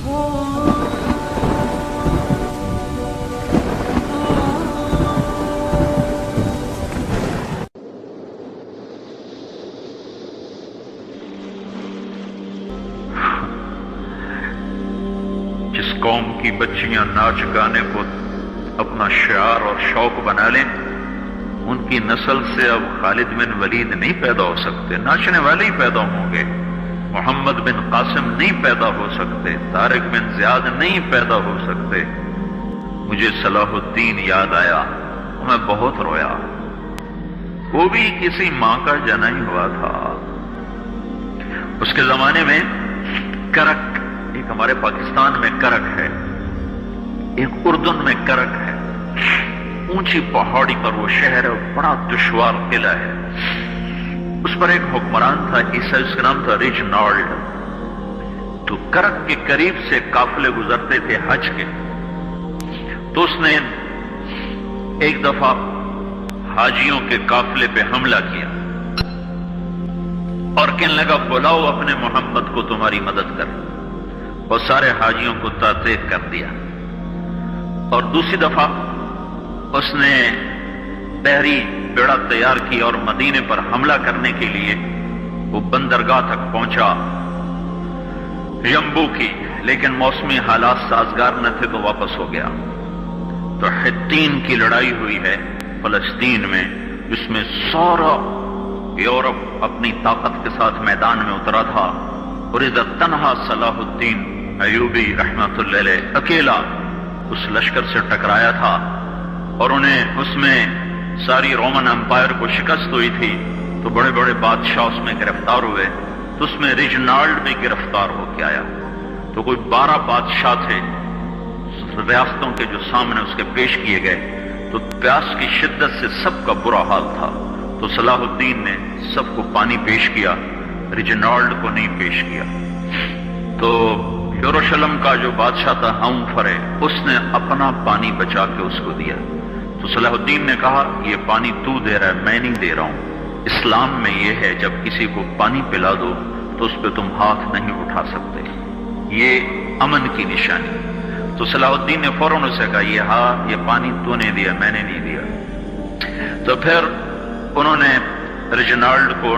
जिस कौम की बच्चियां नाच गाने को अपना शिआर और शौक बना लें, उनकी नस्ल से अब खालिद बिन वलीद नहीं पैदा हो सकते, नाचने वाले ही पैदा होंगे। मोहम्मद बिन कासिम नहीं पैदा हो सकते, तारिक बिन ज़ियाद नहीं पैदा हो सकते। मुझे सलाहुद्दीन याद आया, मैं बहुत रोया। वो भी किसी मां का जना ही हुआ था। उसके जमाने में करक, एक हमारे पाकिस्तान में करक है, एक उर्दून में करक है। ऊंची पहाड़ी पर वो शहर है, बड़ा दुश्वार किला है। उस पर एक हुक्मरान था ईसा, उसका नाम था रिजनाल्ड। तो करक के करीब से काफिले गुजरते थे हज के। तो उसने एक दफा हाजियों के काफिले पे हमला किया और कहने लगा, बुलाओ अपने मोहम्मद को, तुम्हारी मदद कर। और सारे हाजियों को तातेक कर दिया। और दूसरी दफा उसने बहरी बेड़ा तैयार की और मदीने पर हमला करने के लिए वो बंदरगाह तक पहुंचा यम्बू की, लेकिन मौसमी हालात साजगार न थे तो वापस हो गया। तो हित्तीन की लड़ाई हुई है फलस्तीन में, जिसमें सारा यूरोप अपनी ताकत के साथ मैदान में उतरा था। और इधर तन्हा सलाहुद्दीन अयूबी रहमतुल्लाह अलैह अकेला उस लश्कर से टकराया था और उन्हें उसमें सारी रोमन एम्पायर को शिकस्त हुई थी। तो बड़े बड़े बादशाह उसमें गिरफ्तार हुए। तो उसमें रिजनाल्ड भी गिरफ्तार होकर आया। तो कोई 12 बादशाह थे रियासतों के जो सामने उसके पेश किए गए। तो प्यास की शिद्दत से सबका बुरा हाल था। तो सलाहुद्दीन ने सबको पानी पेश किया, रिजनाल्ड को नहीं पेश किया। तो यरूशलेम का जो बादशाह था हमफरे, उसने अपना पानी बचा के उसको दिया। तो सलाहुद्दीन ने कहा, ये पानी तू दे रहा है, मैं नहीं दे रहा हूं। इस्लाम में यह है, जब किसी को पानी पिला दो तो उस पर तुम हाथ नहीं उठा सकते, ये अमन की निशानी। तो सलाहुद्दीन ने फौरन उसे कहा, ये पानी तूने दिया, मैंने नहीं दिया। तो फिर उन्होंने रिजनाल्ड को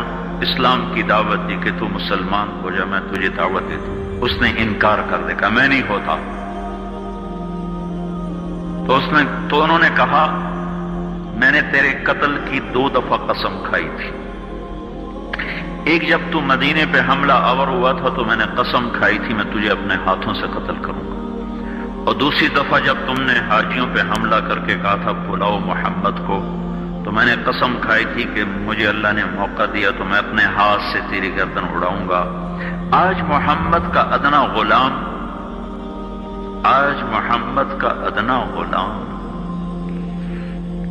इस्लाम की दावत दी कि तू मुसलमान हो जा, मैं तुझे दावत देता हूं। उसने इनकार कर दिया, मैं नहीं होता। तो उन्होंने कहा, मैंने तेरे कत्ल की 2 दफा कसम खाई थी। एक जब तू मदीने पे हमला आवर हुआ था तो मैंने कसम खाई थी मैं तुझे अपने हाथों से कत्ल करूंगा। और दूसरी दफा जब तुमने हाजियों पे हमला करके कहा था बुलाओ मोहम्मद को, तो मैंने कसम खाई थी कि मुझे अल्लाह ने मौका दिया तो मैं अपने हाथ से तेरी गर्दन उड़ाऊंगा। आज मोहम्मद का अदना गुलाम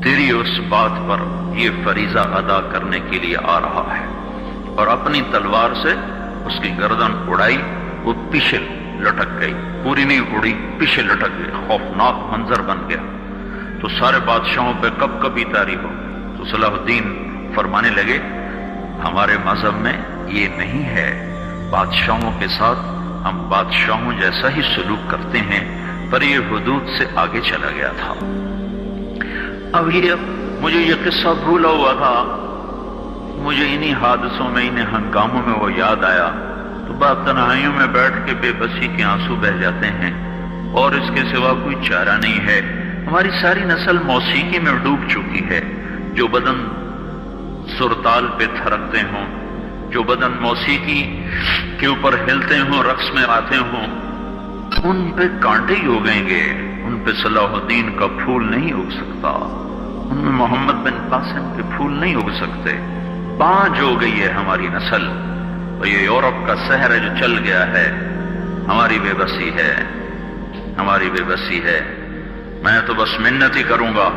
तेरी उस बात पर यह फरीजा अदा करने के लिए आ रहा है। और अपनी तलवार से उसकी गर्दन उड़ाई, वो पीछे लटक गई, पूरी नहीं उड़ी, पीछे लटक गई। खौफनाक मंजर बन गया। तो सारे बादशाहों पे कब कभी तारी हो। तो सलाहुद्दीन फरमाने लगे, हमारे मजहब में ये नहीं है, बादशाहों के साथ हम बादशाहों जैसा ही सलूक करते हैं, पर ये हुदूद से आगे चला गया था। अब ये मुझे ये किस्सा भूला हुआ था, मुझे इन्हीं हादसों में, इन्हीं हंगामों में वो याद आया। तो बाप तन्हाइयों में बैठ के बेबसी के आंसू बह जाते हैं और इसके सिवा कोई चारा नहीं है। हमारी सारी नस्ल मौसीकी में डूब चुकी है। जो बदन सुरताल पे थरकते हों, जो बदन मौसीकी के ऊपर हिलते हों, रक्स में आते हों, उन पे कांटे ही उगेंगे, उन पे सलाहुद्दीन का फूल नहीं उग सकता, उनमें मोहम्मद बिन कासिम के फूल नहीं उग सकते। बांझ हो गई है हमारी नस्ल। और ये यूरोप का शहर है जो चल गया है, हमारी बेबसी है, हमारी बेबसी है। मैं तो बस मिन्नत ही करूंगा,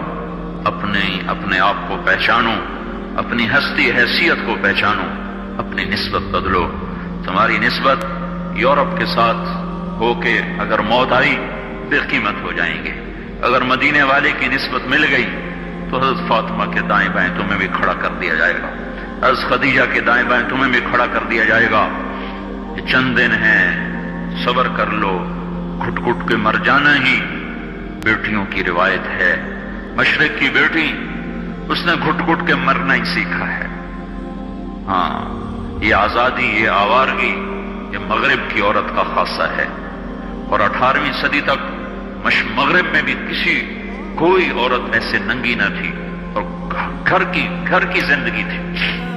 अपने आप को पहचानो, अपनी हस्ती हैसियत को पहचानो, अपनी निस्बत बदलो। तुम्हारी निस्बत यूरोप के साथ होके अगर मौत आई बेकीमत हो जाएंगे। अगर मदीने वाले की निस्बत मिल गई तो हज़रत फातिमा के दाएं बाएं तुम्हें भी खड़ा कर दिया जाएगा, हज़रत खदीजा के दाएं बाएं तुम्हें भी खड़ा कर दिया जाएगा। ये चंद दिन हैं, सब्र कर लो, घुट घुट के मर जाना ही बेटियों की रिवायत है। मशरिक की बेटी, उसने घुट घुट के मरना ही सीखा है। हाँ, ये आजादी, ये आवारगी, ये मगरिब की औरत का खासा है। और 18वीं सदी तक मगरिब में भी कोई औरत ऐसे नंगी न थी, और घर की जिंदगी थी।